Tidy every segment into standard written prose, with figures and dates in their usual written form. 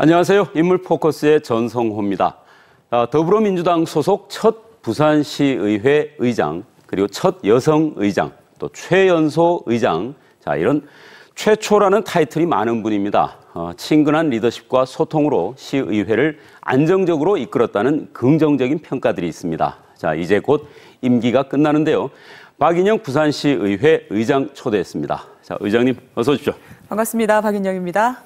안녕하세요. 인물 포커스의 전성호입니다. 더불어민주당 소속 첫 부산시의회 의장, 그리고 첫 여성 의장, 또 최연소 의장, 자, 이런 최초라는 타이틀이 많은 분입니다. 친근한 리더십과 소통으로 시의회를 안정적으로 이끌었다는 긍정적인 평가들이 있습니다. 자, 이제 곧 임기가 끝나는데요. 박인영 부산시의회 의장 초대했습니다. 자, 의장님 어서 오십시오. 반갑습니다. 박인영입니다.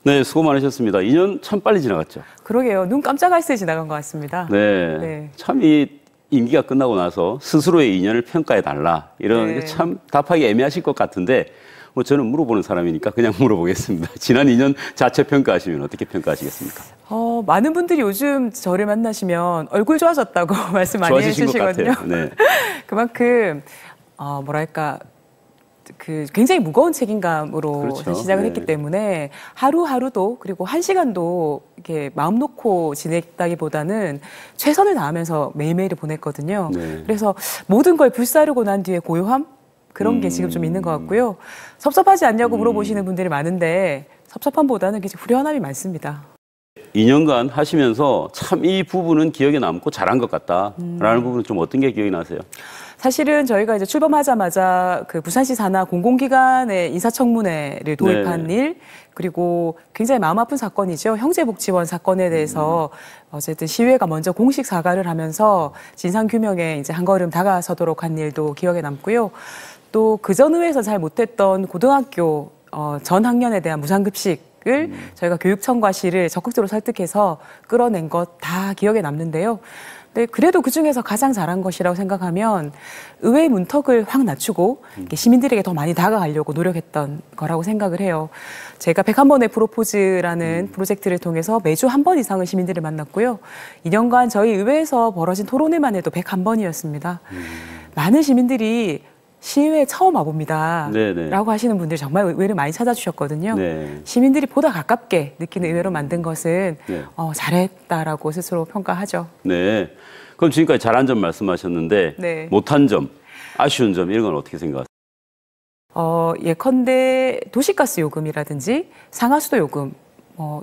네, 수고 많으셨습니다. 2년 참 빨리 지나갔죠. 그러게요. 눈 깜짝할 새 지나간 것 같습니다. 네. 참 이 임기가 끝나고 나서 스스로의 인연을 평가해달라. 이런 게 참 답하기 애매하실 것 같은데, 뭐 저는 물어보는 사람이니까 그냥 물어보겠습니다. 지난 2년 자체 평가하시면 어떻게 평가하시겠습니까? 많은 분들이 요즘 저를 만나시면 얼굴 좋아졌다고 말씀 많이 해주시거든요. 네. 그만큼, 뭐랄까, 굉장히 무거운 책임감으로 그렇죠. 시작을 했기 때문에 하루하루도 그리고 한 시간도 이렇게 마음 놓고 지냈다기보다는 최선을 다하면서 매일매일을 보냈거든요. 네. 그래서 모든 걸 불사르고 난 뒤에 고요함? 그런 게 지금 좀 있는 것 같고요. 섭섭하지 않냐고 물어보시는 분들이 많은데 섭섭함보다는 굉장히 후련함이 많습니다. 2년간 하시면서 참 이 부분은 기억에 남고 잘한 것 같다라는 부분은 좀 어떤 게 기억이 나세요? 사실은 저희가 이제 출범하자마자 그 부산시 산하 공공기관의 인사청문회를 도입한 일, 그리고 굉장히 마음 아픈 사건이죠. 형제복지원 사건에 대해서 어쨌든 시의회가 먼저 공식 사과를 하면서 진상규명에 이제 한 걸음 다가서도록 한 일도 기억에 남고요. 또 그전 의회에서 잘 못했던 고등학교 전 학년에 대한 무상급식을 저희가 교육청과 시를 적극적으로 설득해서 끌어낸 것 다 기억에 남는데요. 네, 그래도 그중에서 가장 잘한 것이라고 생각하면 의회의 문턱을 확 낮추고 시민들에게 더 많이 다가가려고 노력했던 거라고 생각을 해요. 제가 101번의 프로포즈라는 프로젝트를 통해서 매주 한 번 이상은 시민들을 만났고요. 2년간 저희 의회에서 벌어진 토론회만 해도 101번이었습니다. 많은 시민들이 시의회에 처음 와봅니다. 라고 하시는 분들이 정말 의외로 많이 찾아주셨거든요. 네. 시민들이 보다 가깝게 느끼는 의회로 만든 것은 잘했다라고 스스로 평가하죠. 네. 그럼 지금까지 잘한 점 말씀하셨는데 못한 점, 아쉬운 점 이런 건 어떻게 생각하세요? 예컨대 도시가스 요금이라든지 상하수도 요금,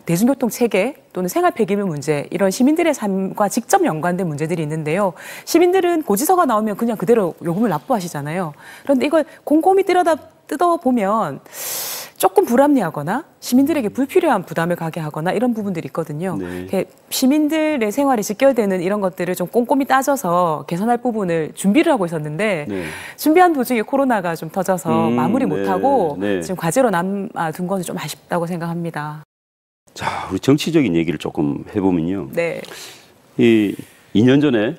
대중교통 체계 또는 생활 폐기물 문제, 이런 시민들의 삶과 직접 연관된 문제들이 있는데요. 시민들은 고지서가 나오면 그냥 그대로 요금을 납부하시잖아요. 그런데 이걸 곰곰이 뜯어보면 조금 불합리하거나 시민들에게 불필요한 부담을 가게 하거나 이런 부분들이 있거든요. 시민들의 생활에 직결되는 이런 것들을 좀 꼼꼼히 따져서 개선할 부분을 준비를 하고 있었는데 준비한 도중에 코로나가 좀 터져서 마무리 못하고 지금 과제로 남아둔 것은 좀 아쉽다고 생각합니다. 자, 우리 정치적인 얘기를 조금 해보면요. 이 2년 전에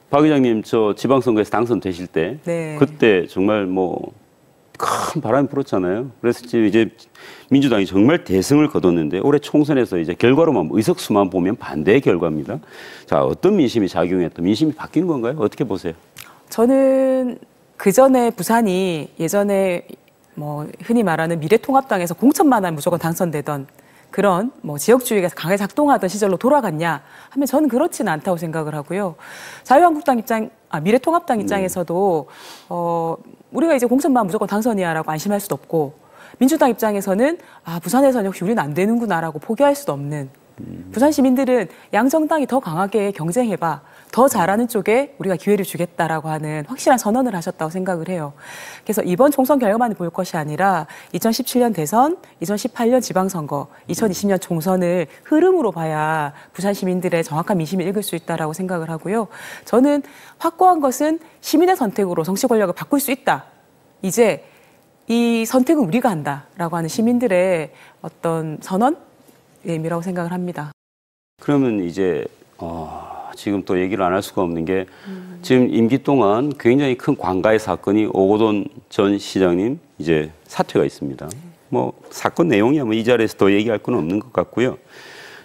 박 의장님 저 지방선거에서 당선되실 때 그때 정말 뭐 큰 바람이 불었잖아요. 그래서 이제 민주당이 정말 대승을 거뒀는데 올해 총선에서 이제 결과로만 의석수만 보면 반대의 결과입니다. 자, 어떤 민심이 작용했던 민심이 바뀐 건가요? 어떻게 보세요? 저는 그 전에 부산이 예전에 뭐 흔히 말하는 미래통합당에서 공천만 하면 무조건 당선되던 그런 뭐 지역주의가 강하게 작동하던 시절로 돌아갔냐 하면 저는 그렇지는 않다고 생각을 하고요. 자유한국당 미래통합당 입장에서도 우리가 이제 공천만 무조건 당선이야라고 안심할 수도 없고, 민주당 입장에서는 부산에서는 역시 우리는 안 되는구나라고 포기할 수도 없는, 부산 시민들은 양정당이 더 강하게 경쟁해봐, 더 잘하는 쪽에 우리가 기회를 주겠다라고 하는 확실한 선언을 하셨다고 생각을 해요. 그래서 이번 총선 결과만 볼 것이 아니라 2017년 대선, 2018년 지방선거, 2020년 총선을 흐름으로 봐야 부산 시민들의 정확한 민심을 읽을 수 있다라고 생각을 하고요. 저는 확고한 것은 시민의 선택으로 정치 권력을 바꿀 수 있다. 이제 이 선택은 우리가 한다라고 하는 시민들의 어떤 선언의 의미라고 생각을 합니다. 그러면 이제 지금 또 얘기를 안 할 수가 없는 게 지금 임기 동안 굉장히 큰 관가의 사건이 오거돈 전 시장님 이제 사퇴가 있습니다. 뭐 사건 내용이야 뭐 이 자리에서 더 얘기할 건 없는 것 같고요.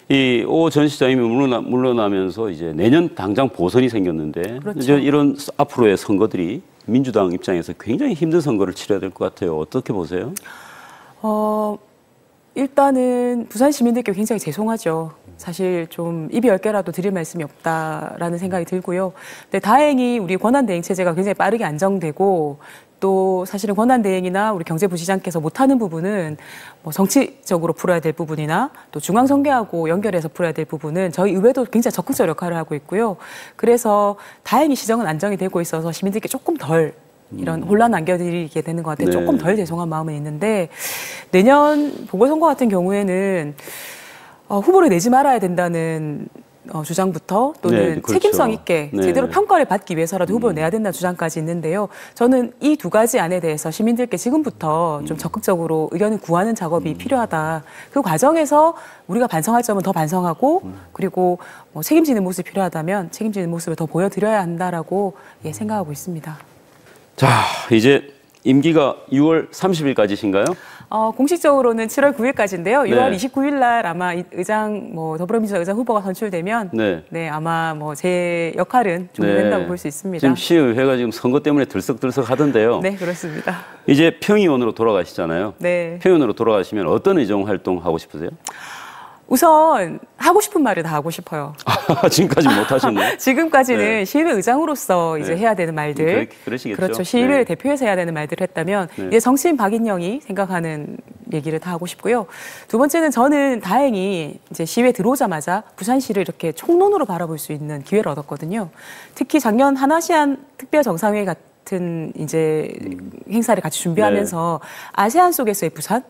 이 오 전 시장님이 물러나면서 이제 내년 당장 보선이 생겼는데 이제 이런 앞으로의 선거들이 민주당 입장에서 굉장히 힘든 선거를 치러야 될 것 같아요. 어떻게 보세요? 일단은 부산 시민들께 굉장히 죄송하죠. 사실 좀 입이 10개라도 드릴 말씀이 없다라는 생각이 들고요. 근데 다행히 우리 권한대행체제가 굉장히 빠르게 안정되고 또 사실은 권한대행이나 우리 경제부시장께서 못하는 부분은 뭐 정치적으로 풀어야 될 부분이나 또 중앙선거하고 연결해서 풀어야 될 부분은 저희 의회도 굉장히 적극적 역할을 하고 있고요. 그래서 다행히 시정은 안정이 되고 있어서 시민들께 조금 덜 이런 혼란 안겨드리게 되는 것 같아요. 네. 조금 덜 죄송한 마음은 있는데 내년 보궐선거 같은 경우에는 후보를 내지 말아야 된다는 주장부터 또는 네, 그렇죠. 책임성 있게 네. 제대로 평가를 받기 위해서라도 후보를 내야 된다는 주장까지 있는데요. 저는 이 두 가지 안에 대해서 시민들께 지금부터 좀 적극적으로 의견을 구하는 작업이 필요하다. 그 과정에서 우리가 반성할 점은 더 반성하고 그리고 뭐 책임지는 모습이 필요하다면 책임지는 모습을 더 보여드려야 한다라고 생각하고 있습니다. 자, 이제 임기가 6월 30일까지신가요? 공식적으로는 7월 9일까지인데요. 6월 네. 29일 날 아마 더불어민주당 의장 후보가 선출되면 네. 아마 제 역할은 종료된다고 볼 수 있습니다. 지금 시의회가 지금 선거 때문에 들썩들썩 하던데요. 네, 그렇습니다. 이제 평의원으로 돌아가시잖아요. 네. 평의원으로 돌아가시면 어떤 의정 활동 하고 싶으세요? 우선 하고 싶은 말을 다 하고 싶어요. 지금까지 못 하신 거예요? 지금까지는 네. 시의회 의장으로서 이제 해야 되는 말들, 그러시겠죠. 그렇죠. 시의회를 네. 대표해서 해야 되는 말들을 했다면 네. 이제 정치인 박인영이 생각하는 얘기를 다 하고 싶고요. 두 번째는 저는 다행히 이제 시의회 들어오자마자 부산시를 이렇게 총론으로 바라볼 수 있는 기회를 얻었거든요. 특히 작년 한아시안 특별 정상회의 같은 이제 행사를 같이 준비하면서 아세안 속에서의 부산,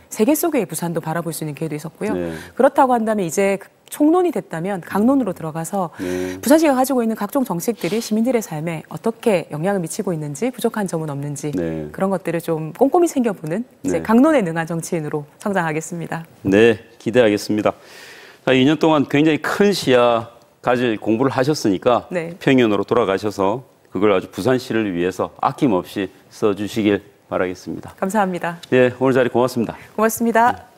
세계 속의 부산도 바라볼 수 있는 기회도 있었고요. 네. 그렇다고 한다면 이제 총론이 됐다면 강론으로 들어가서 부산시가 가지고 있는 각종 정책들이 시민들의 삶에 어떻게 영향을 미치고 있는지 부족한 점은 없는지 네. 그런 것들을 좀 꼼꼼히 챙겨보는 이제 네. 강론에 능한 정치인으로 성장하겠습니다. 네, 기대하겠습니다. 자, 2년 동안 굉장히 큰 시야 가질 공부를 하셨으니까 네. 평의원으로 돌아가셔서 그걸 아주 부산시를 위해서 아낌없이 써주시길 바라겠습니다. 감사합니다. 예, 오늘 자리 고맙습니다. 고맙습니다.